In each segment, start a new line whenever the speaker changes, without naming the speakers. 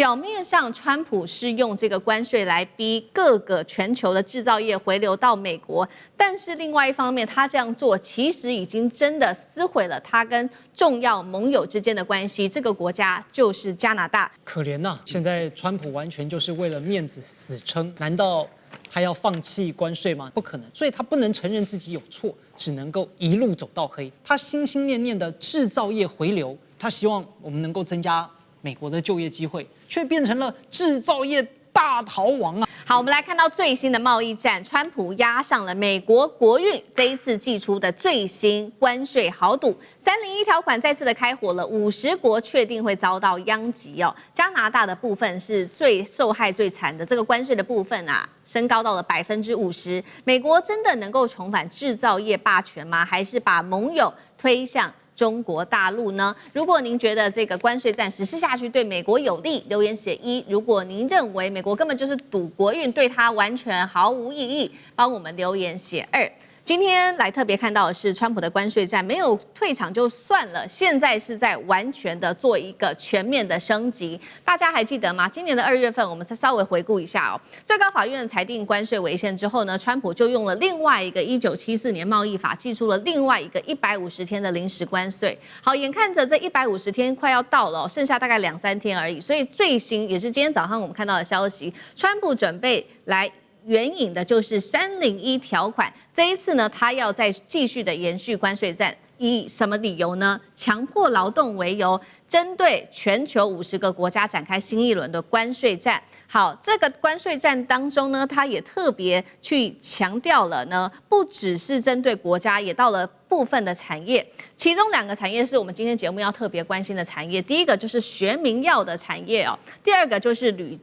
表面上，川普是用這個關稅來逼各個全球的製造業回流到美國，但是另外一方面，他這樣做其實已經真的撕毀了他跟重要盟友之間的關係。這個國家就是加拿大。
可憐吶，现在川普完全就是为了面子死撐，難道他要放棄關稅嗎？不可能，所以他不能承認自己有錯，只能夠一路走到黑。他心心念念的製造業回流，他希望我們能夠增加美國的就業機會，卻變成了製造業大逃亡啊！
好，我們來看到最新的貿易戰，川普押上了美國國運這一次祭出的最新關稅豪賭，301條款再次的開火了，50國確定會遭到殃及哦。加拿大的部分是最受害最慘的，這個關稅的部分啊，升高到了50%。美國真的能夠重返製造業霸權嗎？還是把盟友推向中國大陸呢？如果您覺得這個關稅戰實施下去對美國有利，留言寫1；如果您認為美國根本就是賭國運，對它完全毫無意義，幫我們留言寫2。今天來特別看到的是，川普的關稅戰沒有退場就算了，現在是在完全的做一個全面的升級。大家還記得嗎？今年的2月份，我們再稍微回顧一下哦。最高法院裁定關稅違憲之後呢，川普就用了另外一個1974年貿易法，祭出了另外一個150天的臨時關稅。好，眼看着這150天快要到了，剩下大概2-3天而已，所以最新也是今天早上我們看到的消息，川普準備來援引的就是301條款，這一次呢，他要再繼續的延續關稅戰，以什麼理由呢？強迫勞動為由，針對全球50個國家展開新一輪的關稅戰。好，這個關稅戰當中呢，他也特別去強調了呢，不只是針對國家，也到了部分的產業，其中2個產業是我們今天節目要特別關心的產業，第一個就是學名藥的產業哦，第二個就是鋁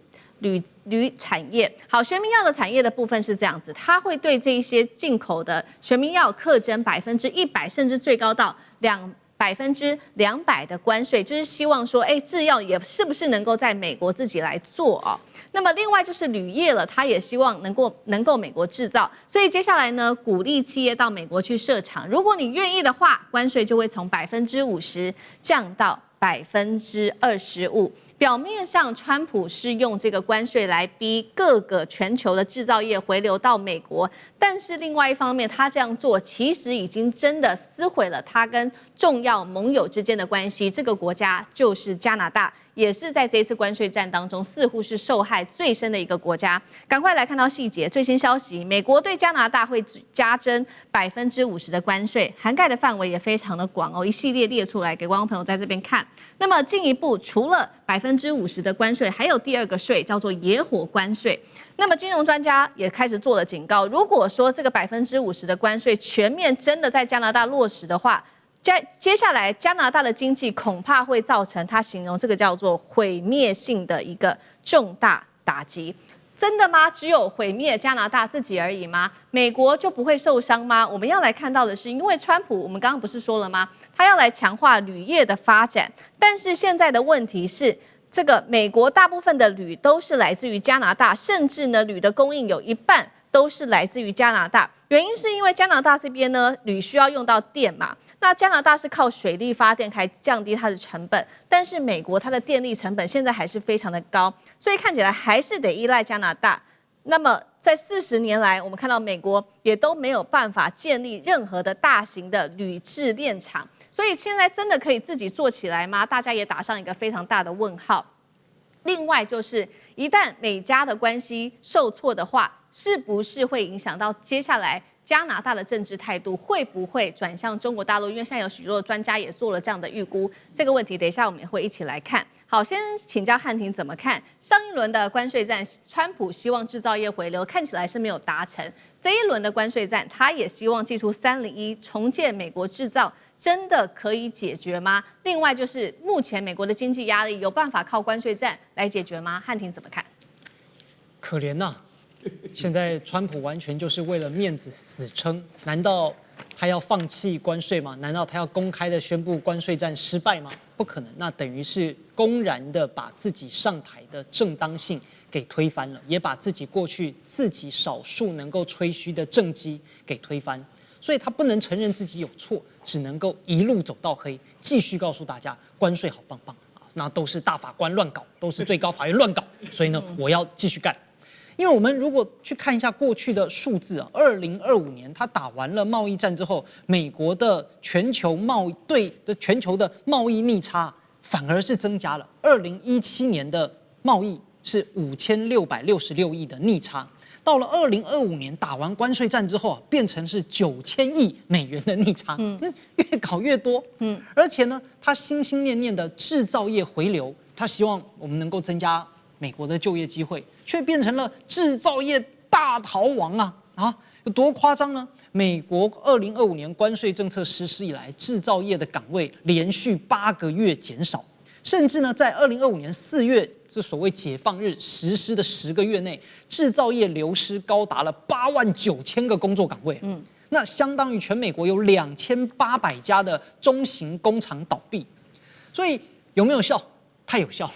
產業。好，學名藥的產業的部分是這樣子，它會對這一些進口的學名藥課徵100%，甚至最高到200%的關稅，就是希望說，製藥也是不是能夠在美國自己來做哦？那麼另外就是鋁業了，它也希望能夠美國製造，所以接下來呢，鼓勵企業到美國去設廠，如果你願意的話，關稅就會從50%降到25%。表面上，川普是用這個關稅來逼各個全球的製造業回流到美國，但是另外一方面，他這樣做其實已經真的撕毀了他跟重要盟友之間的關係。這個國家就是加拿大，也是在這一次關稅戰當中似乎是受害最深的一個國家。趕快來看到細節，最新消息，美國對加拿大會加徵50%的關稅，涵蓋的範圍也非常的廣哦，一系列列出來給觀眾朋友在這邊看。那麼進一步，除了50%的關稅，還有第2個稅叫做野火關稅。那麼金融專家也開始做了警告，如果說這個50%的關稅全面真的在加拿大落實的話，接下來加拿大的經濟恐怕會造成他形容這個叫做毀滅性的一個重大打擊。真的嗎？只有毀滅加拿大自己而已嗎？美國就不會受傷嗎？我們要來看到的是，因為川普，我們剛剛不是說了嗎？他要來強化鋁業的發展，但是現在的問題是，這個美國大部分的鋁都是來自於加拿大，甚至呢，鋁的供應有一半都是來自於加拿大。原因是因為加拿大這邊呢，鋁需要用到電嘛，那加拿大是靠水力發電來降低它的成本，但是美國它的電力成本現在還是非常的高，所以看起来還是得依賴加拿大。那麼在40年來，我們看到美國也都沒有辦法建立任何的大型的鋁製煉廠，所以現在真的可以自己做起來嗎？大家也打上一個非常大的問號。另外就是一旦美加的關係受挫的話，是不是會影響到接下來加拿大的政治態度，會不會轉向中國大陸？因為現在有許多的專家也做了這樣的預估，這個問題等一下我們也會一起來看。好，先請教漢庭怎麼看上一輪的關稅戰？川普希望製造業回流，看起來是沒有達成。這一輪的關稅戰，他也希望祭出301，重建美國製造，真的可以解決嗎？另外就是目前美國的經濟壓力，有辦法靠關稅戰來解決嗎？漢庭怎麼看？
可憐吶，現在川普完全就是為了面子死撐，難道他要放棄關稅嗎？難道他要公開的宣布關稅戰失敗嗎？不可能，那等於是公然的把自己上台的正當性給推翻了，也把自己過去自己少數能夠吹噓的政績給推翻，所以他不能承認自己有錯，只能夠一路走到黑，繼續告訴大家關稅好棒棒啊！那都是大法官亂搞，都是最高法院亂搞，所以呢，我要繼續幹。因為我們如果去看一下過去的數字啊，2025年他打完了貿易戰之後，美國的全球的貿易逆差反而是增加了。2017年的貿易是5666億的逆差，到了2025年打完關稅戰之後啊，變成是9000億美元的逆差，那越搞越多，而且呢，他心心念念的制造業回流，他希望我們能夠增加美國的就業機會，卻變成了制造業大逃亡啊！有多誇張呢？美國2025年關稅政策實施以來，制造業的崗位連續8個月減少，甚至呢，在2025年4月這所謂解放日實施的10個月內，制造業流失高達了89000個工作崗位，那相當於全美國有2800家的中型工廠倒閉，所以有沒有效？太有效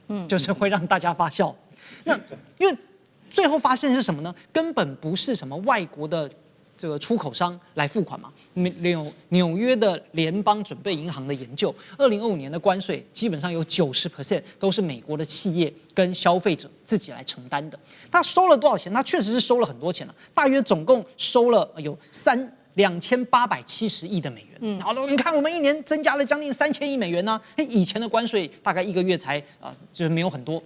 了，就是會讓大家發笑。那因為最後發現是什麼呢？根本不是什麼外國的這個出口商來付款嘛。紐約的聯邦準備銀行的研究，2025年的關稅基本上有90% 都是美國的企業跟消費者自己來承擔的。他收了多少錢？他確實是收了很多錢了，大約總共收了有2870億的美元。好了，你看我們一年增加了將近3000億美元呢。以前的關稅大概1個月才就是沒有很多，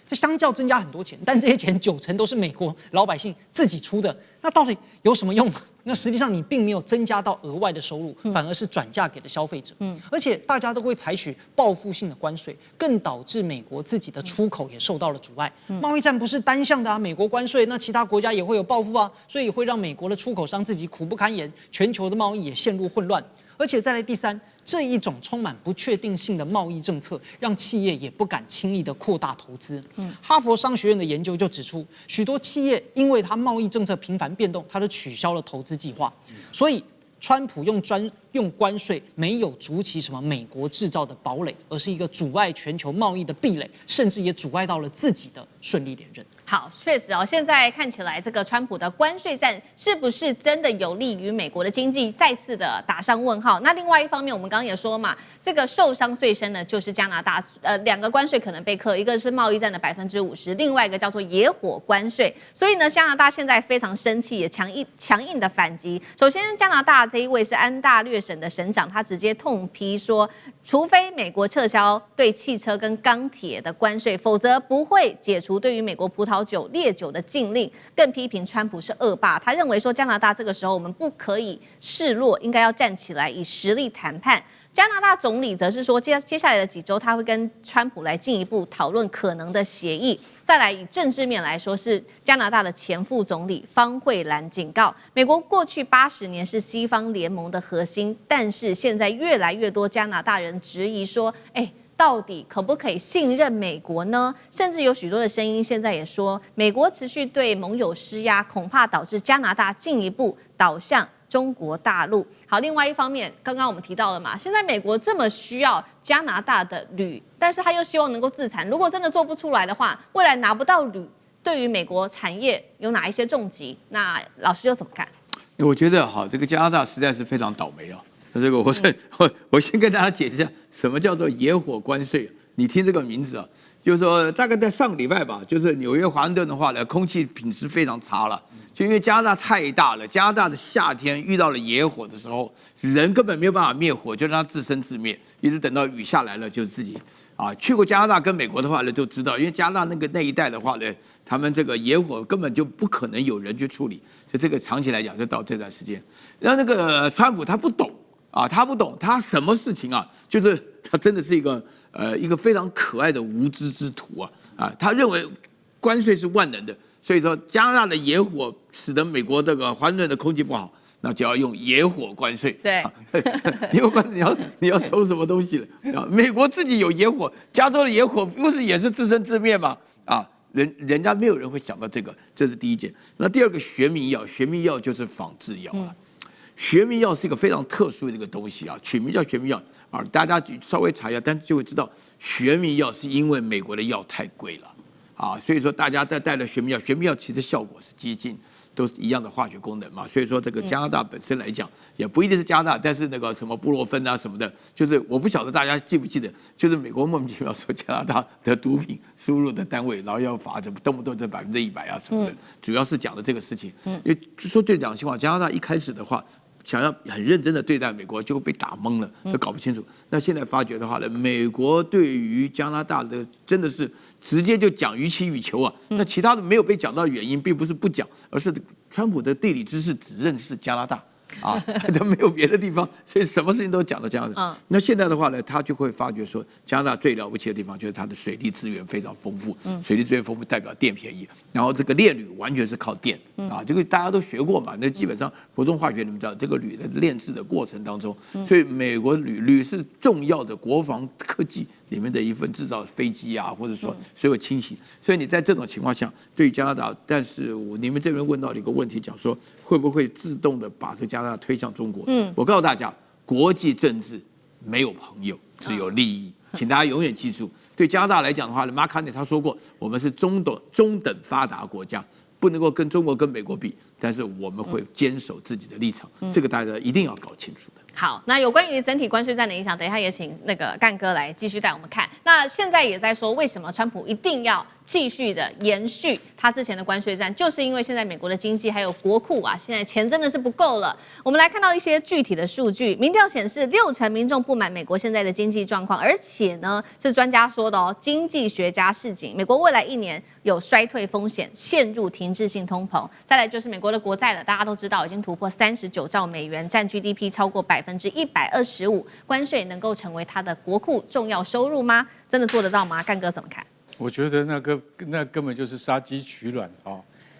這相較增加很多錢，但這些錢90%都是美國老百姓自己出的，那到底有什麼用？那實際上你並沒有增加到額外的收入，反而是轉嫁給了消費者。而且大家都會採取報復性的關稅，更導致美國自己的出口也受到了阻礙。貿易戰不是單向的啊，美國關稅，那其他國家也會有報復啊，所以會讓美國的出口商自己苦不堪言，全球的貿易也陷入混亂。而且再來第三，這一種充滿不確定性的貿易政策，讓企業也不敢輕易的擴大投資。哈佛商學院的研究就指出，許多企業因為它貿易政策頻繁變動，它都取消了投資計劃。所以，川普用關稅沒有築起什麼美國製造的堡壘，而是一個阻礙全球貿易的壁壘，甚至也阻礙到了自己的順利連任。
好，確實哦，現在看起來這個川普的關稅戰是不是真的有利於美國的經濟，再次的打上問號。那另外一方面，我們剛剛也說嘛，這個受傷最深的就是加拿大，兩個關稅可能被課，一個是貿易戰的50%，另外一個叫做野火關稅。所以呢，加拿大現在非常生氣，也強硬的反擊。首先，加拿大這一位是安大略省的省長，他直接痛批說，除非美國撤銷對汽車跟鋼鐵的關稅，否則不會解除對於美國葡萄酒、烈酒的禁令。更批評川普是惡霸，他認為說加拿大這個時候我們不可以示弱，應該要站起來以實力談判。加拿大總理則是說，接下來的幾週他會跟川普來進一步討論可能的協議。再來以政治面來說，是加拿大的前副總理方慧蘭警告，美國過去80年是西方聯盟的核心，但是現在越來越多加拿大人質疑說，到底可不可以信任美國呢？甚至有許多的聲音現在也說，美國持續對盟友施壓，恐怕導致加拿大進一步倒向中國大陸。好，另外一方面，剛剛我們提到了嘛，現在美國這麼需要加拿大的鋁，但是他又希望能夠自產。如果真的做不出來的話，未來拿不到鋁，對於美國產業有哪一些重擊？那老師又怎麼看？
我覺得這個加拿大實在是非常倒霉哦。這個我先跟大家解釋一下，什麼叫做野火關稅？你聽這個名字啊，就是說大概在上個禮拜吧，就是紐約華盛頓的話呢，空氣品質非常差了，就因為加拿大太大了，加拿大的夏天遇到了野火的時候，人根本沒有辦法滅火，就讓它自生自滅，一直等到雨下來了，就自己去過加拿大跟美國的話呢，就知道，因為加拿大那一帶的话呢，他們這個野火根本就不可能有人去處理，就這個長期來講，就到這段時間，然後那個川普他不懂。他不懂，他什麼事情就是他真的是一個非常可愛的無知之徒他認為關稅是萬能的，所以說加拿大的野火使得美國這個華盛頓的空氣不好，那就要用野火關稅。
對，
你要抽什麼東西了？美國自己有野火，加州的野火不是也是自生自滅嗎？人家沒有人會想到這個，這是第一件。那第二個學名藥，學名藥就是仿製藥了。學名藥是一個非常特殊的一個東西取名叫學名藥大家稍微查一下，但就會知道學名藥是因為美國的藥太貴了啊，所以說大家帶了學名藥，學名藥其實效果是接近。都是一樣的化學功能嘛，所以說這個加拿大本身來講，也不一定是加拿大，但是那個什麼布洛芬啊什麼的，就是我不曉得大家記不記得，就是美國莫名其妙說加拿大的毒品輸入的單位，然後要罰，動不動就100%啊什麼的，主要是講的這個事情。因為說對講的情況，加拿大一開始的話，想要很認真的對待美國，就會被打懵了，都搞不清楚。那現在發覺的話呢，美國對於加拿大的真的是直接就講予取予求啊。那其他的沒有被講到原因，並不是不講，而是川普的地理知識只認識加拿大。啊，都沒有別的地方，所以什麼事情都講到這樣子。那現在的話呢，他就會發覺說，加拿大最了不起的地方就是它的水利資源非常豐富。水利資源豐富代表電便宜，然後這個煉鋁完全是靠電啊，這個大家都學過嘛。那基本上國中化學你們知道，這個鋁的煉製的過程當中，所以美國鋁是重要的國防科技裡面的一份，製造飛機啊，或者說所有輕型。所以你在這種情況下，對於加拿大，但是你們這邊問到了一個問題，講說會不會自動的把這個加拿大推向中國？我告訴大家，國際政治沒有朋友，只有利益，請大家永遠記住。對加拿大來講的話呢，馬卡尼他說過，我們是中等發達國家，不能夠跟中國跟美國比，但是我們會堅守自己的立場，這個大家一定要搞清楚的。
好，那有關於整體關稅戰的影響，等一下也請那個幹哥來繼續帶我們看。那現在也在說，為什麼川普一定要繼續的延續他之前的關稅戰，就是因為現在美國的經濟還有國庫啊，現在錢真的是不夠了。我們來看到一些具體的數據，民調顯示60%民眾不滿美國現在的經濟狀況，而且呢是專家說的哦，經濟學家示警，美國未來1年有衰退風險，陷入停滯性通膨。再來就是美國的國債了，大家都知道已經突破39兆美元，占 GDP 超過125%，關稅能夠成為它的國庫重要收入嗎？真的做得到嗎？幹哥怎麼看？
我覺得那根本就是殺雞取卵啊，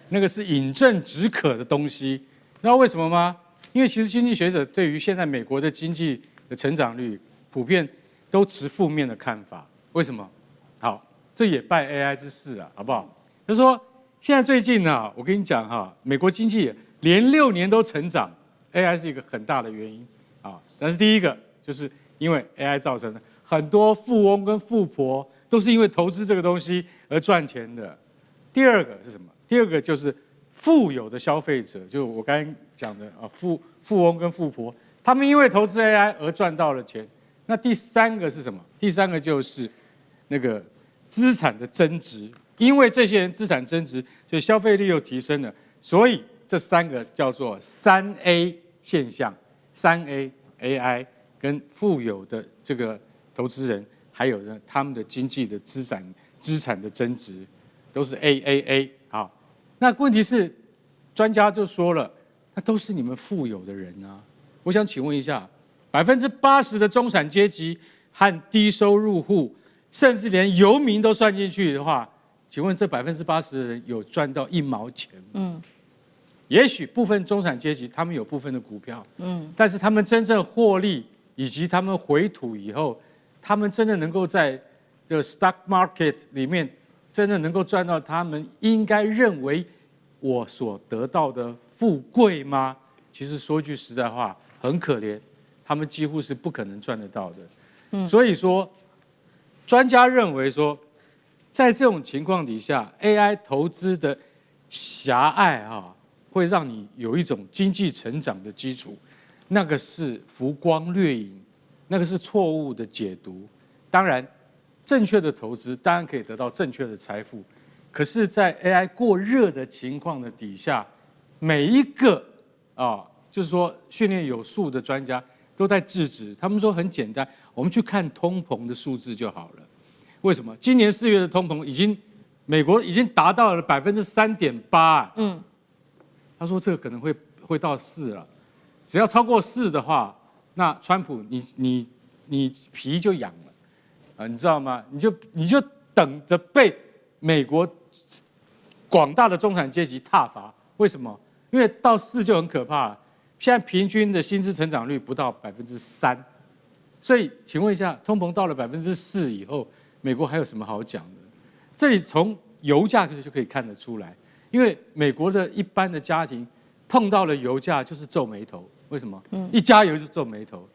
那個是飲鴆止渴的東西。知道為什麼嗎？因為其實經濟學者對於現在美國的經濟的成長率普遍都持負面的看法。為什麼？好，這也拜 AI 之賜啊，好不好？就是說現在最近啊，我跟你講哈，美國經濟連6年都成長 ，AI 是一個很大的原因啊。但是第一個就是因為 AI 造成的很多富翁跟富婆。都是因為投資這個東西而賺錢的。第二個是什麼？第二個就是富有的消費者，就我剛才講的啊，富翁跟富婆，他們因為投資 AI 而賺到了錢。那第三個是什麼？第三個就是那個資產的增值，因為這些人資產增值，所以消費力又提升了。所以這3個叫做3A 現象，3A AI 跟富有的這個投資人。還有呢，他們的經濟的資產的增值都是 AAA 好，那問題是，專家就說了，那都是你們富有的人啊。我想請問一下，80%的中產階級和低收入戶，甚至連游民都算進去的話，請問這80%的人有賺到1毛錢嗎？也許部分中產階級他們有部分的股票，但是他們真正獲利以及他們回吐以後。他們真的能夠在這個 stock market 裡面，真的能夠賺到他們應該認為我所得到的富貴嗎？其實說句實在話，很可憐，他們幾乎是不可能賺得到的。所以說，專家認為說，在這種情況底下 ，AI 投資的狹隘啊，會讓你有一種經濟成長的基礎，那個是浮光掠影。那個是錯誤的解讀，當然，正確的投資當然可以得到正確的財富，可是，在 AI 過熱的情況的底下，每一個就是說訓練有素的專家都在制止。他們說很簡單，我們去看通膨的數字就好了。為什麼？今年4月的通膨美國已經達到了3.8%。他說這個可能會到4了，只要超過4的話。那川普你皮就癢了啊，你知道嗎？你就等着被美國廣大的中產階級撻伐。為什麼？因為到4就很可怕了。現在平均的薪資成長率不到3%，所以請問一下，通膨到了4%以後，美國還有什麼好講的？這裡從油價就可以看得出來，因為美國的一般的家庭碰到了油價就是皺眉頭。為什麼？一加油就皺眉頭，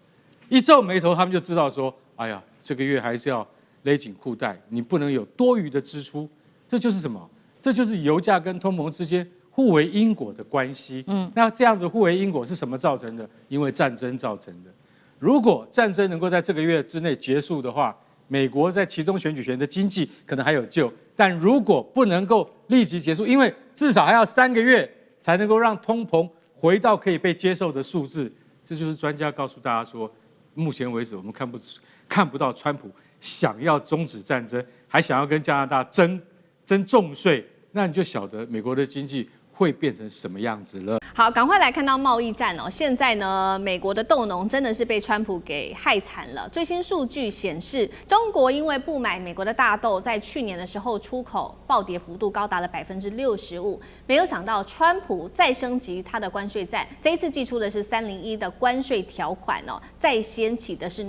一皺眉頭，他們就知道說，哎呀，這個月還是要勒緊褲帶，你不能有多餘的支出，這就是什麼？這就是油價跟通膨之間互為因果的關係。那這樣子互為因果是什麼造成的？因為戰爭造成的。如果戰爭能夠在這個月之內結束的話，美國在期中選舉前的經濟可能還有救。但如果不能夠立即結束，因為至少還要3個月才能夠讓通膨回到可以被接受的數字。這就是專家告訴大家說，目前為止我們看不到川普想要終止戰爭，還想要跟加拿大爭重稅，那你就曉得美國的經濟會變成什麼樣子了。
好，趕快來看到貿易戰哦。現在呢，美國的豆農真的是被川普給害慘了。最新數據顯示，中國因為不買美國的大豆，在去年的時候出口暴跌幅度高達了65%。沒有想到，川普再升級他的關稅戰，這一次祭出的是301的關稅條款哦，再掀起的是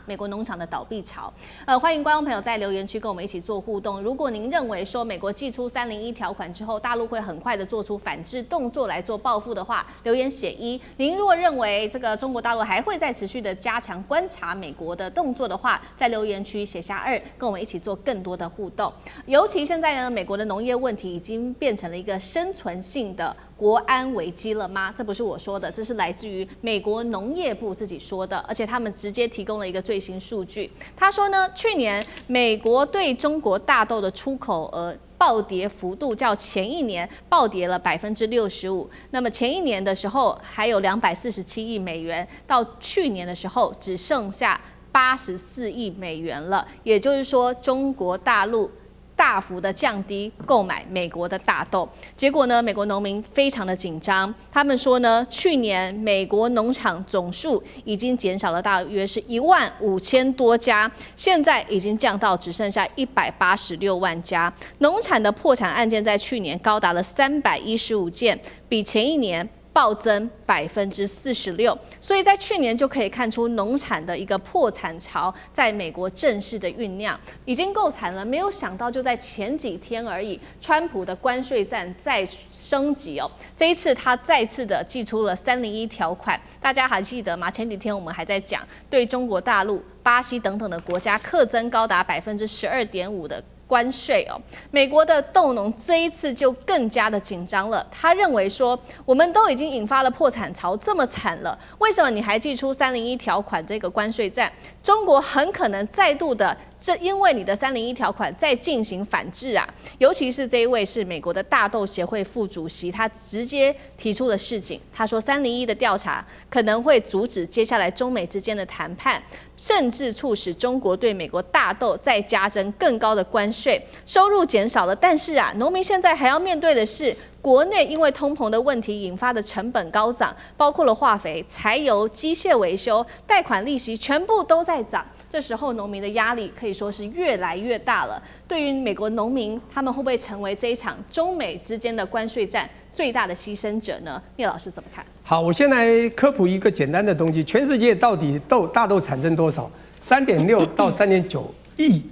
美國農場的倒閉潮。歡迎觀眾朋友在留言區跟我們一起做互動。如果您認為說美國祭出301條款之後，大陸會很快的做出反制動作來做報復的話，留言寫1。您如果認為這個中國大陸還會再持續的加強觀察美國的動作的話，在留言區寫下2，跟我們一起做更多的互動。尤其現在呢，美國的農業問題已經變成了一個生存性的國安危機了嗎？這不是我說的，這是來自於美國農業部自己說的，而且他們直接提供了一個最新數据。他說呢，去年美國對中國大豆的出口額暴跌幅度較前一年暴跌了65%，那麼前一年的時候還有247億美元，到去年的時候只剩下84億美元了。也就是說，中國大陸大幅的降低購買美國的大豆，結果呢，美國農民非常的緊張。他們說呢，去年美國農場總數已經減少了大約是15000多家，現在已經降到只剩下186萬家。農產的破產案件在去年高達了315件，比前一年暴增46%，所以在去年就可以看出農產的一個破產潮在美國正式的醞釀，已經夠慘了。沒有想到就在前幾天而已，川普的關稅戰再升級哦。這一次他再次的祭出了301條款，大家還記得嗎？前幾天我們還在講對中國大陸、巴西等等的國家課徵高達12.5%的關稅哦。美國的豆農這一次就更加的緊張了，他認為說，我們都已經引發了破產潮這麼慘了，為什麼你還祭出301條款這個關稅戰？中國很可能再度的因為你的301條款再進行反制啊。尤其是這一位是美國的大豆協會副主席，他直接提出了示警，他說301的調查可能會阻止接下來中美之間的談判，甚至促使中國對美國大豆再加徵更高的關稅，收入減少了。但是啊，農民現在還要面對的是國內因為通膨的問題引發的成本高漲，包括了化肥、柴油、機械維修、貸款利息，全部都在漲。這時候農民的壓力可以說是越來越大了。對於美國農民，他們會不會成為這一場中美之間的關稅戰最大的犧牲者呢？聶老師怎麼看？
好，我先來科普一個簡單的東西：全世界到底大豆產生多少？3.6到3.9億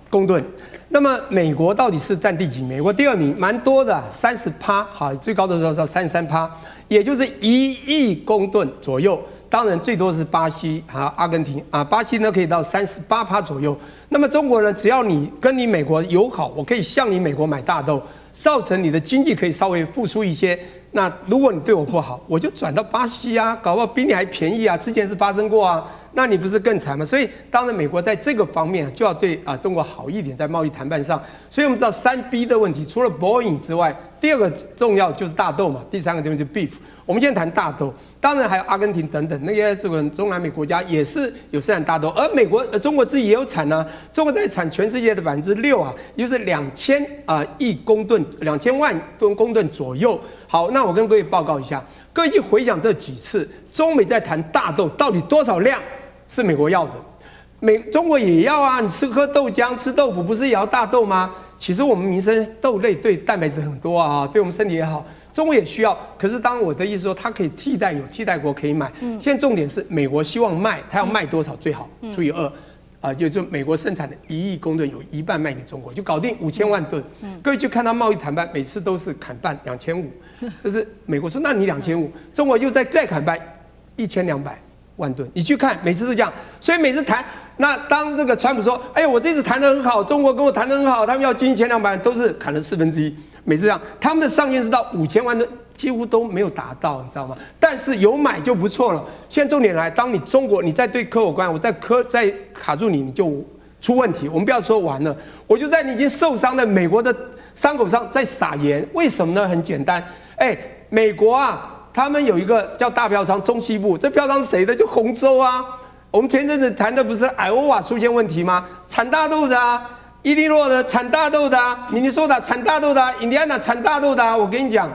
公噸。那麼美國到底是佔第幾？美國第2名，蠻多的，30%，好，最高的時候到33%，也就是1億公噸左右。當然最多是巴西和阿根廷啊，巴西呢可以到38%左右。那麼中國呢，只要你跟你美國友好，我可以向你美國買大豆，造成你的經濟可以稍微復甦一些。那如果你對我不好，我就轉到巴西啊，搞不好比你還便宜啊，之前是發生過啊。那你不是更慘嗎？所以當然美國在這個方面就要對中國好一點，在貿易談判上。所以我們知道3B 的問題，除了 Boeing 之外，第2個重要就是大豆嘛，第3個就是 beef。我們現在談大豆，當然還有阿根廷等等那些這個中南美國家也是有生產大豆，而中國自己也有產啊，中國在產全世界的6%啊，也就是2000億公噸，2000萬公噸左右。好，那我跟各位報告一下，各位去回想這幾次中美在談大豆到底多少量是美國要的，中國也要啊，你喝豆漿吃豆腐不是也要大豆嗎？其實我們民生豆類對蛋白質很多啊，對我們身體也好，中國也需要。可是當我的意思說，它可以替代，有替代國可以買。現在重點是美國希望賣，它要賣多少最好除以2，就美國生產的1億公噸有1半賣給中國，就搞定5000萬噸。各位去看它貿易談判，每次都是砍半2500，這是美國說那你2500，中國又再砍半1200。萬噸。你去看，每次都這樣，所以每次談，那當這個川普說，哎，我這次談得很好，中國跟我談得很好，他們要經濟前200萬，都是砍了1/4，每次這樣，他們的上限是到5000萬噸，幾乎都沒有達到，你知道嗎？但是有買就不錯了。現在重點來，當你中國你在对科有關，我在卡住你，你就出問題。我們不要說完了，我就在你已經受傷的美國的傷口上再撒鹽，為什麼呢？很簡單，美國啊。他們有一個叫大票倉，中西部，這票倉是誰的？就紅州啊。我們前陣子談的不是艾歐瓦出現問題嗎？產大豆的啊，伊利諾的產大豆的啊，明尼蘇達產大豆的啊，印第安納產大豆的啊。我跟你講，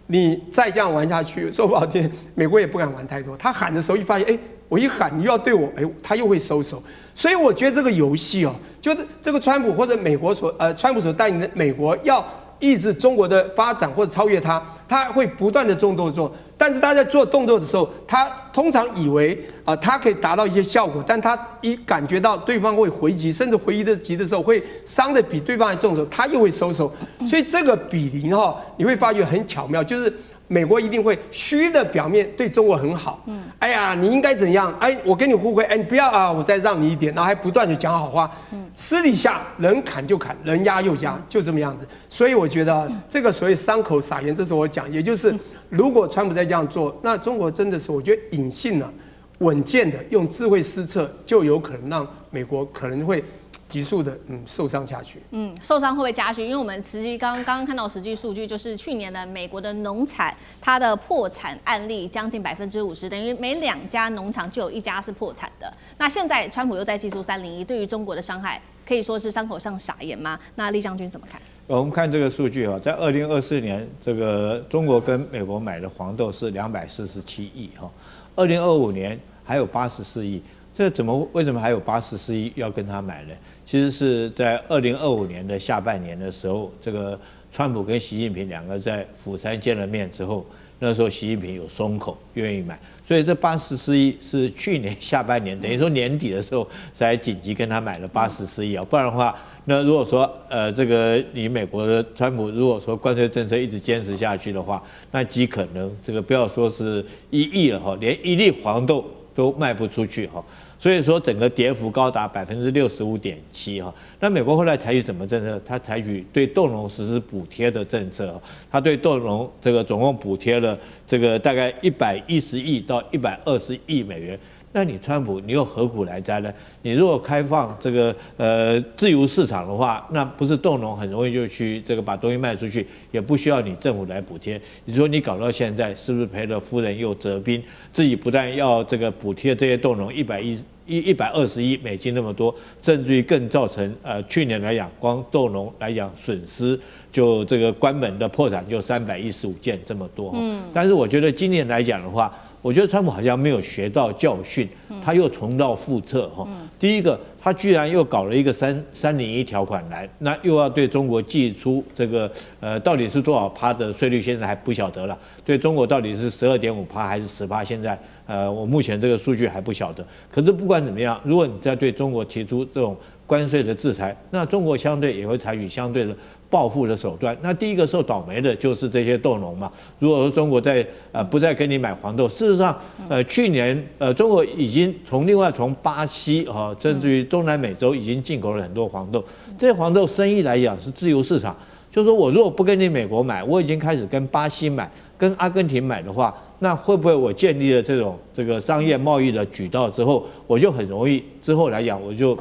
你再這樣玩下去，說不好聽，美國也不敢玩太多。他喊的時候一發現，我一喊你又要對我，他又會收手。所以我覺得這個遊戲哦，就是這個川普或者美國川普所帶領的美國要抑制中國的發展或者超越它，他會不斷的动作，但是他在做動作的時候，他通常以為他可以達到一些效果，但他一感覺到對方會回擊，甚至回擊的時候會傷得比對方還重的時候，他又會收手。所以這個比例你會發覺很巧妙，就是美國一定會虛的表面對中國很好，哎呀，你應該怎樣？我跟你互惠，你不要啊，我再讓你一點，然後還不斷的講好話，私底下人砍就砍，人壓又壓，就這麼樣子。所以我覺得這個所謂傷口撒鹽，這是我講，也就是如果川普再這樣做，那中國真的是我覺得隱性的、穩健的用智慧施策，就有可能讓美國可能會急速的受傷下去。
受傷会不会加剧？因为我们实际刚刚看到實際數據，就是去年的美國的農產，它的破產案例將近50%，等於每2家農場就有1家是破產的。那現在川普又在祭出301，對於中國的傷害可以說是傷口上撒鹽嗎？那厲將軍怎麼看？
我們看這個數據啊，在2024年，這個中國跟美國買的黃豆是247億哈，2025年還有84億。這為什麼還有84億要跟他買呢？其實是在2025年的下半年的時候，這個川普跟習近平兩個在釜山見了面之後，那時候習近平有鬆口，願意買，所以這84億是去年下半年，等於說年底的時候才緊急跟他買了84億啊，不然的話，那如果說這個你美國的川普如果說關稅政策一直堅持下去的話，那極可能這個不要說是1億了哈，連1粒黃豆都賣不出去哈。所以說整個跌幅高達65.7%哈。那美國後來採取什麼政策？他採取對豆農實施補貼的政策，他對豆農這個總共補貼了這個大概110億到120億美元。那你川普，你又何苦來哉呢？你如果開放這個自由市場的話，那不是豆農很容易就去這個把東西賣出去，也不需要你政府來補貼。你說你搞到現在，是不是賠了夫人又折兵？自己不但要這個補貼這些豆農120億美金那麼多，甚至於更造成去年來講，光豆農來講損失就這個關門的破產就315件這麼多。但是我覺得今年來講的話，我覺得川普好像沒有學到教訓，他又重蹈覆轍哈。第一個，他居然又搞了一個301條款來，那又要對中國祭出這個到底是多少%的稅率，現在還不曉得了。對中國到底是12.5%還是10%，現在我目前這個數據還不曉得。可是不管怎麼樣，如果你在對中國提出這種關稅的制裁，那中國相對也會採取相對的報復的手段。那第一個受倒霉的就是這些豆農嘛。如果說中國不再跟你買黃豆，事實上，去年中國已經另外從巴西甚至於中南美洲已經進口了很多黃豆。這些黃豆生意來講是自由市場，就是說我如果不跟你美國買，我已經開始跟巴西買、跟阿根廷買的話，那會不會我建立了這個商業貿易的渠道之後，我就很容易之後來講我就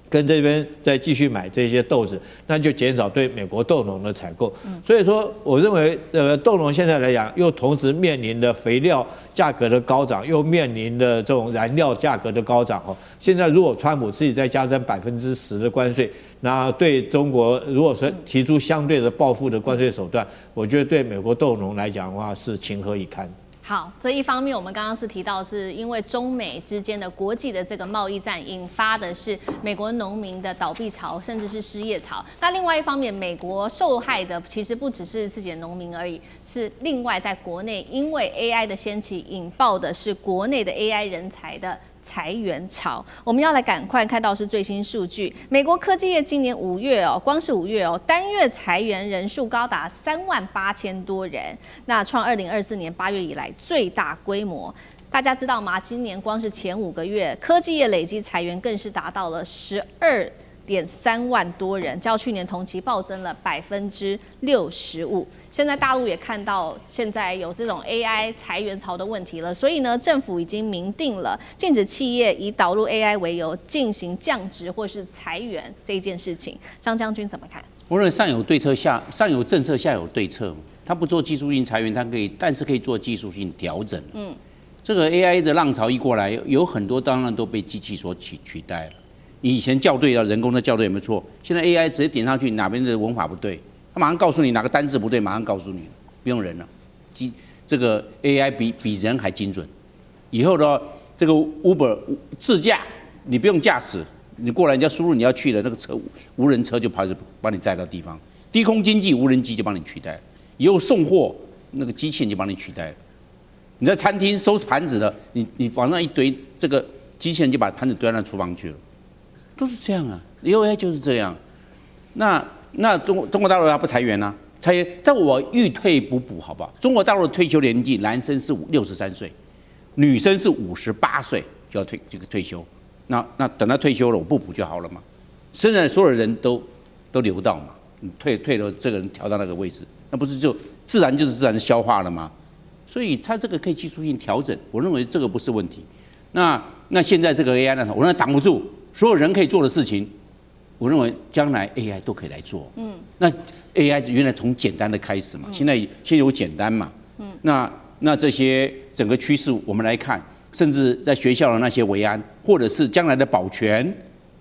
跟這邊再繼續買這些豆子，那就減少對美國豆農的採購。所以說，我認為豆農現在來講，又同時面臨的肥料價格的高漲，又面臨的這種燃料價格的高漲。現在如果川普自己再加徵10%的關稅，那對中國如果說提出相對的報復的關稅手段，我覺得對美國豆農來講的話是情何以堪。
好，這一方面我們剛剛是提到，是因為中美之間的國際的這個貿易戰引發的是美國農民的倒閉潮，甚至是失業潮。那另外一方面，美國受害的其實不只是自己的農民而已，是另外在國內因為 AI 的掀起引爆的是國內的 AI 人才的裁員潮。我們要來趕快看到是最新數據，美國科技業今年5月光是5月單月裁員人數高達38000多人，那創2024年8月以來最大規模。大家知道嗎？今年光是前5個月，科技業累計裁員更是達到了12.3萬多人，較去年同期暴增了65%。現在大陸也看到現在有這種 AI 裁員潮的問題了，所以呢，政府已經明定了禁止企業以導入 AI 為由進行降職或是裁員這一件事情。張將軍怎麼看？
我認為上有政策，下有對策。他不做技術性裁員，但是可以做技術性調整。這個 AI 的浪潮一過來，有很多當然都被機器所取代了。你以前校对要人工的校对有沒有錯？現在 AI 直接點上去哪邊的文法不對，他馬上告訴你哪個單字不對，馬上告訴你，不用人了。這個 AI 比人還精準。以後的話，這個 Uber 自駕，你不用駕駛，你過來人家輸入你要去的那個車，無人車就跑把你載到地方。低空經濟，無人機就幫你取代了。以後送貨那個機器人就幫你取代了。你在餐廳收盤子的，你往上一堆，這個機器人就把盤子堆到那廚房去了。都是這樣啊 ，AI 就是這樣。那中國大陸它不裁員啊？裁員，但我欲退不補，好不好？中國大陸的退休年紀，男生是63歲，女生是58歲就要退休。那等他退休了，我不補就好了嘛。现在所有人都留到嘛，你退了這個人調到那個位置，那不是就自然消化了嗎？所以它這個可以技術性調整，我認為這個不是問題。那現在這個 AI 呢，我認為擋不住。所有人可以做的事情，我認為將來 AI 都可以來做。那 AI 原來從簡單的開始嘛，現在先有簡單嘛。那這些整個趨勢我們來看，甚至在學校的那些維安，或者是將來的保全，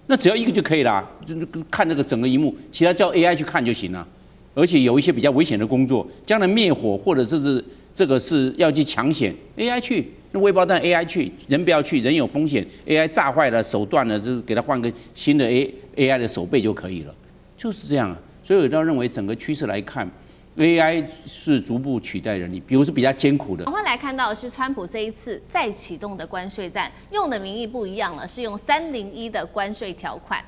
那只要一個就可以啦，就看那個整個螢幕，其他叫 AI 去看就行了。而且有一些比較危險的工作，將來滅火或者是這個是要去搶險 ，AI 去。那未爆彈 AI 去，人不要去，人有風險 ，AI 炸壞了手段了，就給他換個新的 AI 的手背就可以了，就是這樣啊。所以我倒認為整個趨勢來看 ，AI 是逐步取代人力，比如是比較艱苦的。
我們來看到的是川普這一次再啟動的關稅戰，用的名義不一樣了，是用301的關稅條款。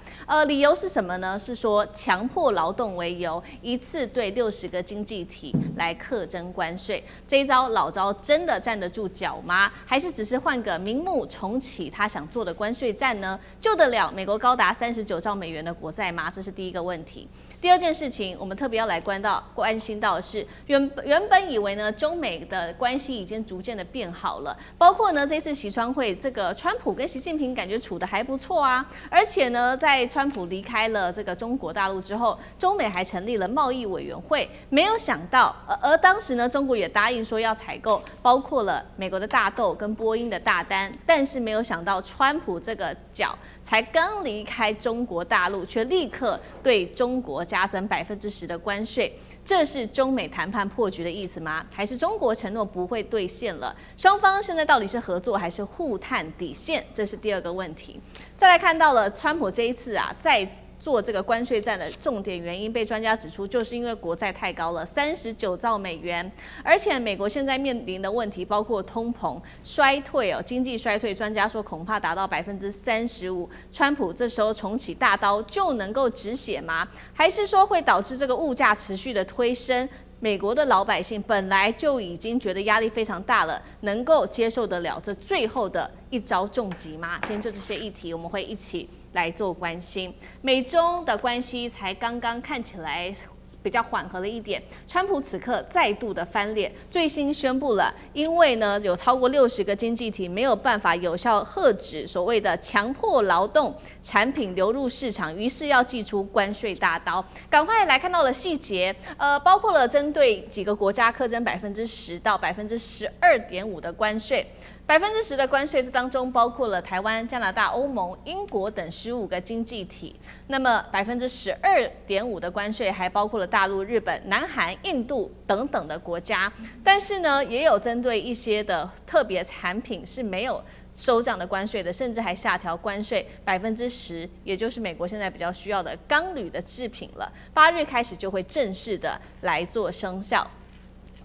理由是什麼呢？是說強迫勞動為由，一次對60個經濟體來課徵關稅。這一招老招真的站得住腳嗎？還是只是換個名目重啟他想做的關稅戰呢？救得了美國高達39兆美元的國債嗎？這是第一個問題。第二件事情，我們特別要來關心到的是，原本以為呢，中美的關係已經逐漸的變好了，包括呢這次習川會，這個川普跟習近平感覺處得還不錯啊，而且呢，在川普離開了這個中國大陸之後，中美還成立了貿易委員會，沒有想到，而當時呢，中國也答應說要採購包括了美國的大豆跟波音的大單，但是沒有想到，川普這個腳才剛離開中國大陸，卻立刻對中國加徵10%的關稅，這是中美談判破局的意思嗎？還是中國承諾不會兌現了？雙方現在到底是合作還是互探底線？這是第二個問題。再來看到了川普這一次啊，在做這個關稅戰的重點原因，被專家指出，就是因為國債太高了，39兆美元，而且美國現在面臨的問題包括通膨、衰退哦，經濟衰退，專家說恐怕達到35%。川普這時候重啟大刀就能夠止血嗎？還是說會導致這個物價持續的推升？美國的老百姓本來就已經覺得壓力非常大了，能夠接受得了這最後的一招重擊嗎？今天就這些議題，我們會一起來做關心。美中的關係才剛剛看起來比較緩和了一點，川普此刻再度的翻臉，最新宣布了，因為呢有超過60個經濟體沒有辦法有效遏止所謂的強迫勞動產品流入市場，於是要祭出關稅大刀。趕快來看到了細節，包括了針對幾個國家課徵10%到12.5%的關稅。10%的關稅，這當中包括了台灣、加拿大、歐盟、英國等15個經濟體。那麼12.5%的關稅還包括了大陸、日本、南韓、印度等等的國家。但是呢，也有針對一些的特別產品是沒有收這樣的關稅的，甚至還下調關稅10%，也就是美國現在比較需要的鋼鋁的製品了。8日開始就會正式的來做生效。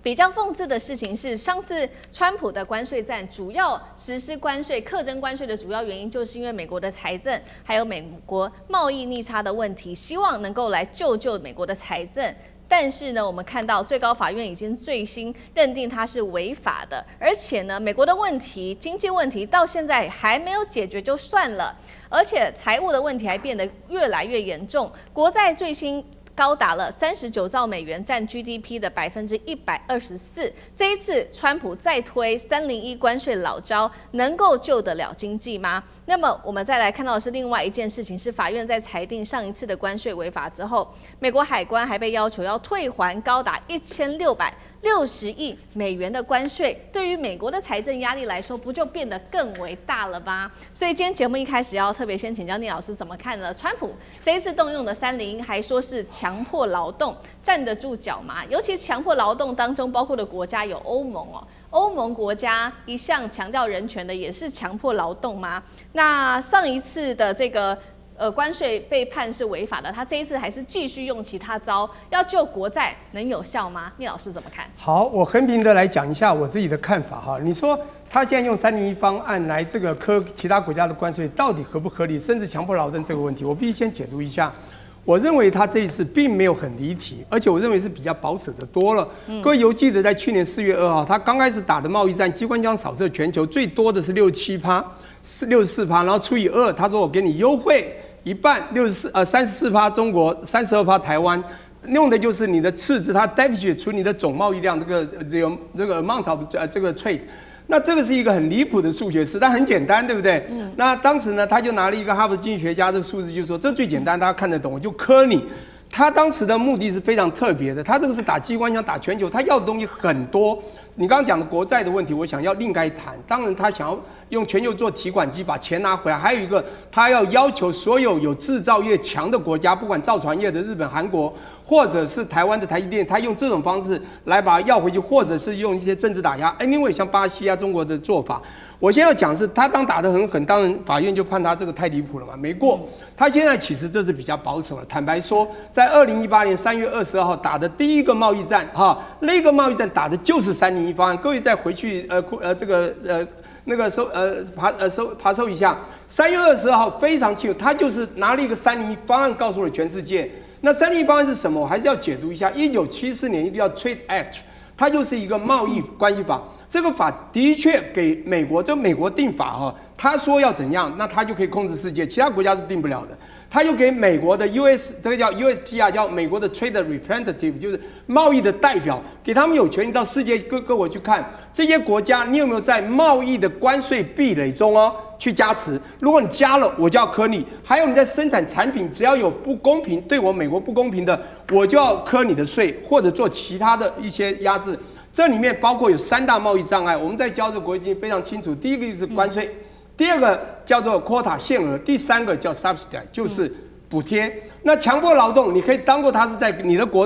比較諷刺的事情是，上次川普的關稅戰主要實施關稅、課徵關稅的主要原因，就是因為美國的財政還有美國貿易逆差的問題，希望能夠來救美國的財政。但是呢，我們看到最高法院已經最新認定它是違法的，而且呢，美國的問題、經濟問題到現在還沒有解決就算了，而且財務的問題還變得越來越嚴重，國債最新高達了39兆美元，佔 GDP 的124%。這一次，川普再推301關稅老招，能夠救得了經濟嗎？那麼，我們再來看到的是另外一件事情，是法院在裁定上一次的關稅違法之後，美國海關還被要求要退還高達1660億美元的關稅。對於美國的財政壓力來說，不就變得更為大了嗎？所以今天節目一開始要特別先請教聶老師怎麼看呢？川普這一次動用的301還說是強迫勞動，站得住腳嗎？尤其強迫勞動當中包括的國家有歐盟哦。歐盟國家一向強調人權的，也是強迫勞動嗎？那上一次的這個關稅被判是違法的，他這一次還是繼續用其他招，要救國債能有效嗎？聶老師怎麼看？
好，我橫平的來講一下我自己的看法哈。你說他現在用301方案來這個科其他國家的關稅，到底合不合理？甚至強迫勞動這個問題，我必須先解讀一下。我認為他這一次並沒有很離題，而且我認為是比較保守的多了。各位猶記得在去年4月2號，他剛開始打的貿易戰，機關槍掃射全球，最多的是64%，然後除以2，他說我給你優惠一半，34%中國，32%台灣，用的就是你的赤字，它 deficit 除你的總貿易量這個 amount of 這個 trade。那這個是一個很離譜的數學式，但很簡單，對不對？那當時呢，他就拿了一個哈佛經濟學家這個數字，就說這最簡單，大家看得懂，我就磕你。他當時的目的是非常特別的，他這個是打機關槍打全球，他要的東西很多。你剛剛講的國債的問題，我想要另該談。當然，他想要用全球做提款機，把錢拿回來。還有一個，他要求所有有製造業強的國家，不管造船業的日本、韓國，或者是台灣的台積電，他用這種方式來把它要回去，或者是用一些政治打壓。另外，像巴西啊、中國的做法，我現在要講的是，他當打得很狠，當然法院就判他這個太離譜了嘛，沒過。他現在其實這是比較保守了。坦白說，在2018年3月22號打的第一個貿易戰，那個貿易戰打的就是301方案。各位再回去爬搜一下，3月22號非常清楚，他就是拿了一個301方案告訴了全世界。那301方案是什麼？我還是要解讀一下。1974年一個叫 Trade Act， 它就是一個貿易關係法。這個法的確給美國，這美國定法他說要怎樣，那他就可以控制世界，其他國家是定不了的。他又給美國的 這個叫 USTR， 叫美國的 Trade Representative， 就是貿易的代表，給他們有權利到世界各國去看這些國家，你有沒有在貿易的關稅壁壘中去加持？如果你加了，我就要課你；還有你在生產產品，只要有不公平，對我美國不公平的，我就要課你的稅，或者做其他的一些壓制。這裡面包括有3大貿易障礙，我們在教這個國際經濟非常清楚。第一個就是關稅，第二個叫做 quota 限額，第3個叫 subsidy， 就是補貼。那強迫勞動，你可以當做它是在你的國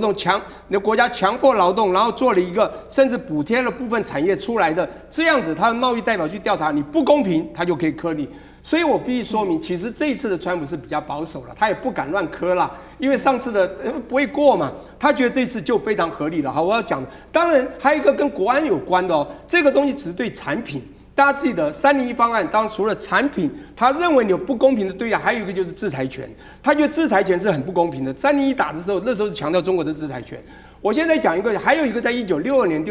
家強迫勞動，然後做了一個甚至補貼了部分產業出來的，這樣子他的貿易代表去調查你不公平，他就可以課你。所以我必須說明，其實這一次的川普是比較保守了，他也不敢亂磕啦，因為上次的不會過嘛，他覺得這次就非常合理了。好，我要講的，當然還有一個跟國安有關的這個東西只是對產品。大家記得301方案，當然除了產品，他認為你有不公平的對待，還有一個就是制裁權，他覺得制裁權是很不公平的。301打的時候，那時候是強調中國的制裁權。我現在講一個，還有一個在1962年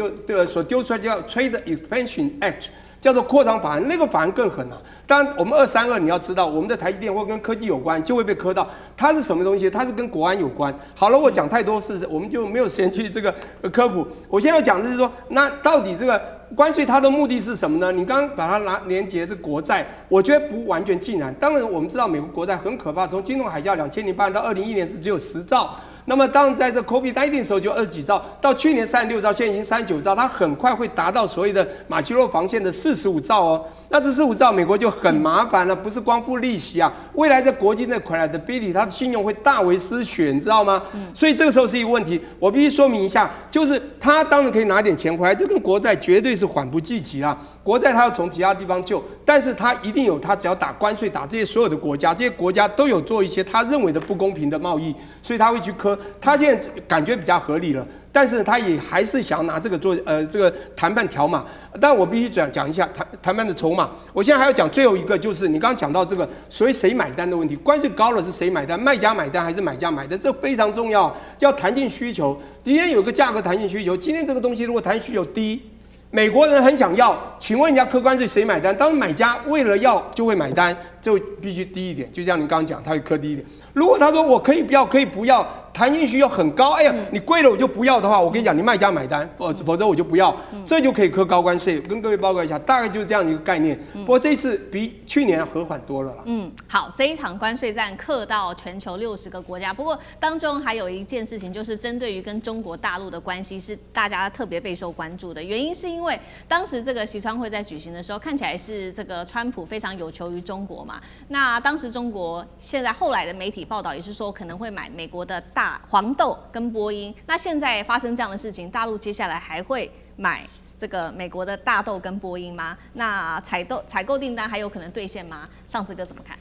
所丟出來叫 Trade Expansion Act。叫做擴張法案，那個法案更狠啊！當然，我們232你要知道，我們的台積電或跟科技有關，就會被磕到。它是什麼東西？它是跟國安有關。好了，我講太多事，我們就沒有時間去這個科普。我現在要講的是說，那到底這個關稅它的目的是什麼呢？你剛剛把它連結這國債，我覺得不完全盡然。當然，我們知道美國國債很可怕，從金融海嘯2008年到2001年是只有10兆。那麼當在這 COVID-19 的時候就20幾兆，到去年36兆，現在已經39兆，它很快會達到所謂的馬奇諾防線的45兆哦。那這45兆，美國就很麻煩了，不是光付利息啊，未來在國際的 credibility， 它的信用會大為失血，你知道嗎？所以這個時候是一個問題，我必須說明一下，就是他當然可以拿點錢回來，這跟國債絕對是緩不濟急啦。國債它要從其他地方救，但是它一定有，它只要打關稅，打這些所有的國家，這些國家都有做一些他認為的不公平的貿易，所以他會去磕。說他現在感覺比較合理了，但是他也還是想要拿這個做這個談判條碼。但我必須講一下談判的籌碼。我現在還要講最後一個，就是你剛剛講到這個所謂誰買單的問題，關稅高了是誰買單？賣家買單還是買家買單？這非常重要，叫彈性需求。今天有個價格彈性需求，今天這個東西如果彈性需求低，美國人很想要，請問人家客觀是誰買單？當買家為了要就會買單，就必須低一點。就像你剛剛講，他會磕低一點。如果他說我可以不要，可以不要，彈性需求很高，哎呀，你貴了我就不要的話，我跟你講，你賣家買單，否則我就不要，這就可以課高關稅。跟各位報告一下，大概就是這樣一個概念。不過這次比去年和緩多了啦。
好，這一場關稅戰課到全球60個國家，不過當中還有一件事情，就是針對於跟中國大陸的關係是大家特別備受關注的原因，是因為當時這個習川會在舉行的時候，看起來是這個川普非常有求於中國嘛。那當時中國現在後來的媒體報道也是說可能會買美國的大黃豆跟波音。那現在發生這樣的事情，大陸接下來還會買這個美國的大豆跟波音嗎？那採購訂單還有可能兌現嗎？上次哥怎麼看？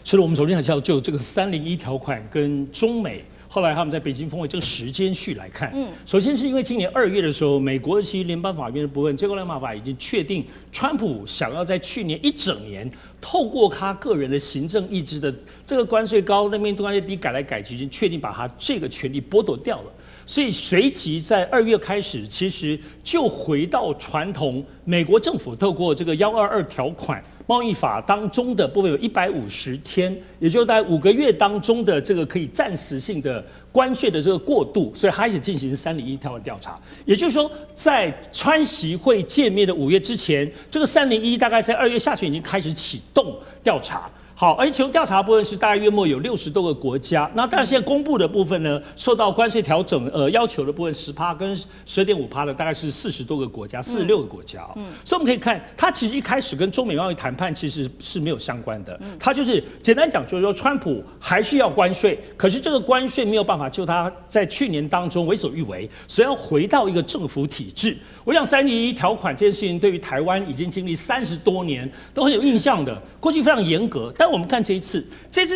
是的，我們首先還是要就這個301條款跟中美後來他們在北京峰會這個時間序來看。首先是因為今年2月的時候，美國其實聯邦法院的部分，最高联邦法已經確定，川普想要在去年1整年透過他個人的行政意志的這個關稅高，那邊關稅低改來改去，已經確定把他這個權利剝奪掉了。所以隨即在2月開始，其實就回到傳統美國政府透過這個122條款。貿易法當中的部分有150天，也就是在5個月當中的這個可以暫時性的關稅的這個過渡，所以開始進行301條的調查。也就是說，在川習會見面的5月之前，這個301大概在2月下旬已經開始啟動調查。好，而且調查的部分是大概約莫有60多個國家。那當然現在公布的部分呢，受到關稅調整要求的部分10%跟12.5%的大概是40多個國家，46個國家。所以我們可以看，它其實一開始跟中美貿易談判其實是沒有相關的。它就是簡單講，就是說川普還是要關稅，可是這個關稅沒有辦法就他在去年當中為所欲為，所以要回到一個政府體制。我想301條款這件事情對於台灣已經經歷30多年都很有印象的，過去非常嚴格。但我們看這一次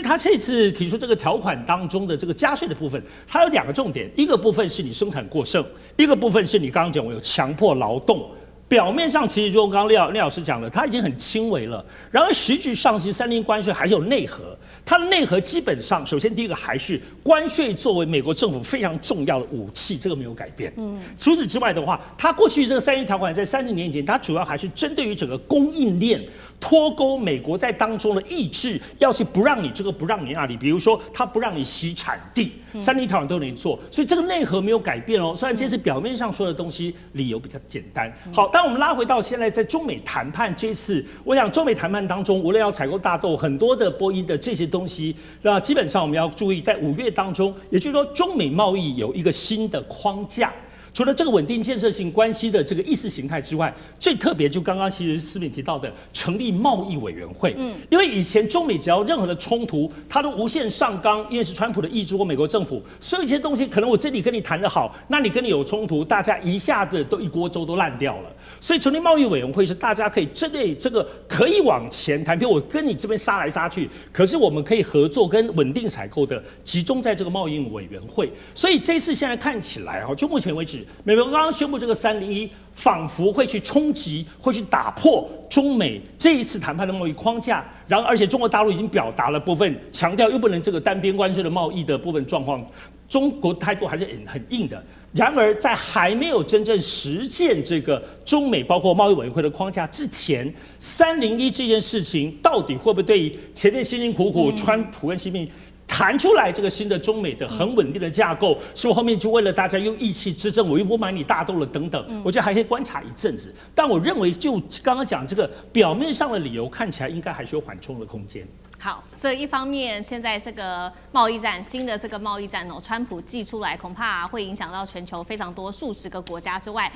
他這次提出這個條款當中的這個加稅的部分，它有2個重點，一個部分是你生產過剩，一個部分是你剛剛講我有強迫勞動。表面上其實就剛剛廖老師講的，它已經很輕微了。然而實質上，其實301關稅還是有內核。它的內核基本上，首先第一個還是關稅作為美國政府非常重要的武器，這個沒有改變。除此之外的話，它過去這個301條款在30年以前，它主要還是針對於整個供應鏈。脫鈎美國在當中的意志，要是不讓你這個不讓你那裡，比如說他不讓你洗產地，301條款都能做，所以這個內核沒有改變哦。雖然這次表面上說的東西理由比較簡單。好，當我們拉回到現在在中美談判這次，我想中美談判當中，無論要採購大豆，很多的波音的這些東西，那基本上我們要注意，在5月當中，也就是說中美貿易有一個新的框架。除了這個穩定建設性關係的這個意識形態之外，最特別就剛剛其實詩敏提到的成立貿易委員會。因為以前中美只要任何的衝突，它都無限上綱，因為是川普的意志或美國政府，所以一些東西可能我這裡跟你談得好，那你跟你有衝突，大家一下子都一鍋粥都爛掉了。所以成立貿易委員會是大家可以針對這個可以往前談，比如我跟你這邊殺來殺去，可是我們可以合作跟穩定採購的集中在這個貿易委員會。所以這次現在看起來就目前為止，美國剛剛宣布這個301，仿佛會去衝擊，會去打破中美這一次談判的貿易框架。然後，而且中國大陸已經表達了部分強調，又不能這個單邊關稅的貿易的部分狀況，中國態度還是很硬的。然而，在還沒有真正實踐這個中美包括貿易委員會的框架之前，301這件事情到底會不會對於前面辛辛苦苦川普跟習近平談出來這個新的中美的很穩定的架構，是不是後面就為了大家又意氣之爭，我又不買你大豆了等等？我覺得還可以觀察一陣子。但我認為，就剛剛講這個表面上的理由，看起來應該還是有緩衝的空間。
好，這一方面，現在這個貿易戰，新的這個貿易戰川普祭出來，恐怕會影響到全球非常多數十個國家之外，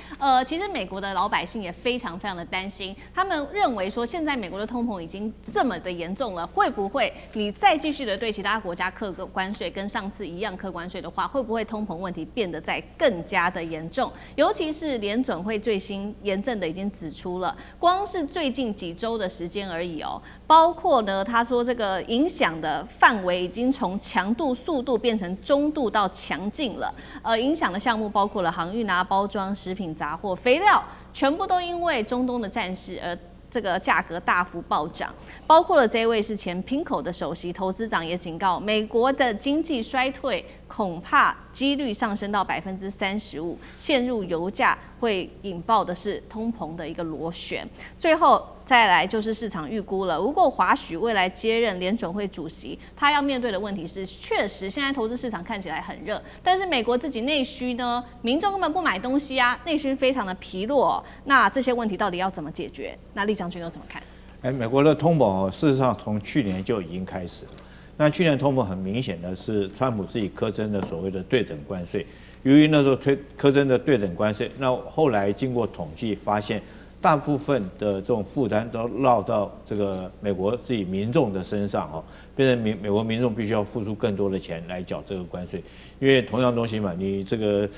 其實美國的老百姓也非常非常的擔心，他們認為說，現在美國的通膨已經這麼的嚴重了，會不會你再繼續的對其他國家課關稅，跟上次一樣課關稅的話，會不會通膨問題變得再更加的嚴重？尤其是聯準會最新嚴正的已經指出了，光是最近幾週的時間而已哦，包括呢，他說這個影響的範圍已經從強度、速度變成中度到強勁了。影響的項目包括了航運啊、包裝、食品雜貨、肥料，全部都因為中東的戰事而這個價格大幅暴漲。包括了這位是前 Pinko 的首席投資長也警告，美國的經濟衰退恐怕幾率上升到35%，陷入油價會引爆的是通膨的一個螺旋。最後再來就是市場預估了，如果華許未來接任聯準會主席，他要面對的問題是，確實現在投資市場看起來很熱，但是美國自己內需呢，民眾根本不買東西啊，內需非常的疲弱。那這些問題到底要怎么解決？那酈将軍又怎麼看？
美國的通膨事實上從去年就已經開始了。那去年通膨很明顯的是川普自己苛徵的所謂的對等關稅，由於那時候苛徵的對等關稅，那後來經過統計發現，大部分的這種負擔都落到這個美國自己民眾的身上哦，變成美國民眾必須要付出更多的錢來繳這個關稅，因為同樣東西嘛，你稅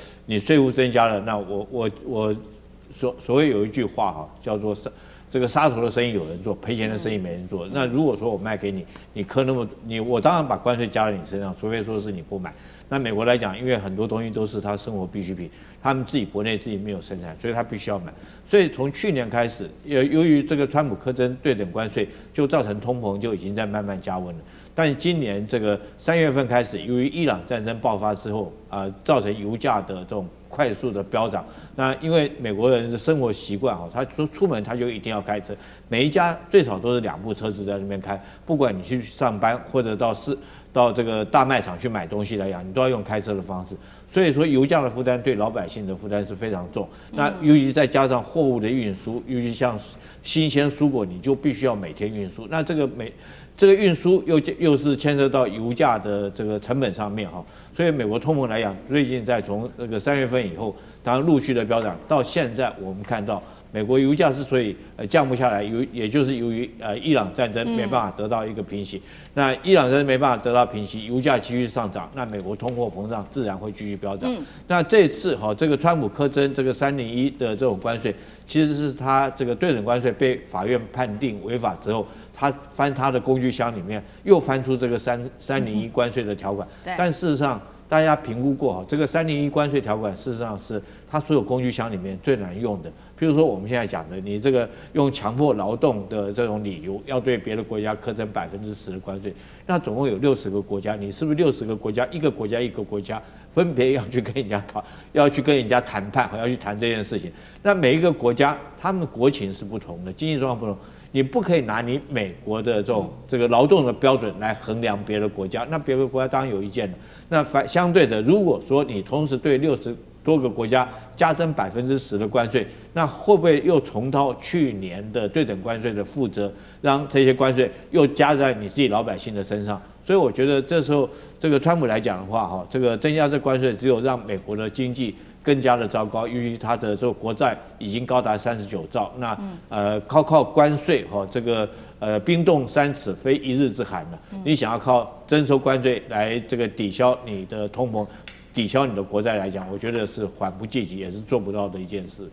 務增加了，那我所謂有一句話哈，叫做這個殺頭的生意有人做，賠錢的生意沒人做。那如果說我賣給你，我當然把關稅加在你身上，除非說是你不買。那美國來講，因為很多東西都是他生活必需品，他們自己國內自己沒有生產，所以他必須要買。所以從去年開始，由於這個川普苛徵對等關稅，就造成通膨就已經在慢慢加溫了。但今年這個3月份開始，由於伊朗戰爭爆發之後，造成油價的這種快速的飆漲。那因為美國人的生活習慣哈，他說出門他就一定要開車，每一家最少都是2部車子在那邊開，不管你去上班或者到這個大賣場去買東西來講，你都要用開車的方式。所以說油價的負擔對老百姓的負擔是非常重。那尤其再加上貨物的運輸，尤其像新鮮蔬果，你就必須要每天運輸。那這個運輸又是牽涉到油價的這個成本上面哈，所以美國通膨來講，最近在從那個3月份以後，當然陸續的飆漲，到現在我們看到美國油價之所以降不下來，也就是由於伊朗戰爭沒辦法得到一個平息。那伊朗戰爭沒辦法得到平息，油價繼續上漲，那美國通貨膨脹自然會繼續飆漲。那這次哈，這個川普苛徵這個301的這種關稅，其實是他這個對等關稅被法院判定違法之後，他翻他的工具箱裡面又翻出這個301關稅的條款。但事實上，大家評估過哈，這個301關稅條款事實上是他所有工具箱裡面最難用的。譬如說我們現在講的，你這個用強迫勞動的這種理由，要對別的國家課徵10%的關稅，那總共有60個國家，你是不是60個國家，一個國家分別要去跟人家談判，要去談這件事情？那每一個國家他們的國情是不同的，經濟狀況不同。你不可以拿你美國的這個勞動的標準來衡量別的國家，那別的國家當然有意見了。那相對的，如果說你同時對60多個國家加徵10%的關稅，那會不會又重蹈去年的對等關稅的覆轍，讓這些關稅又加在你自己老百姓的身上？所以我覺得這時候這個川普來講的話，哈，這個增加這關稅只有讓美國的經濟更加的糟糕，由於它的這個國債已經高達39兆，那靠關稅哈，這個冰凍3尺非一日之寒了。你想要靠徵收關稅來這個抵消你的通膨，抵消你的國債來講，我覺得是緩不濟急，也是做不到的一件事。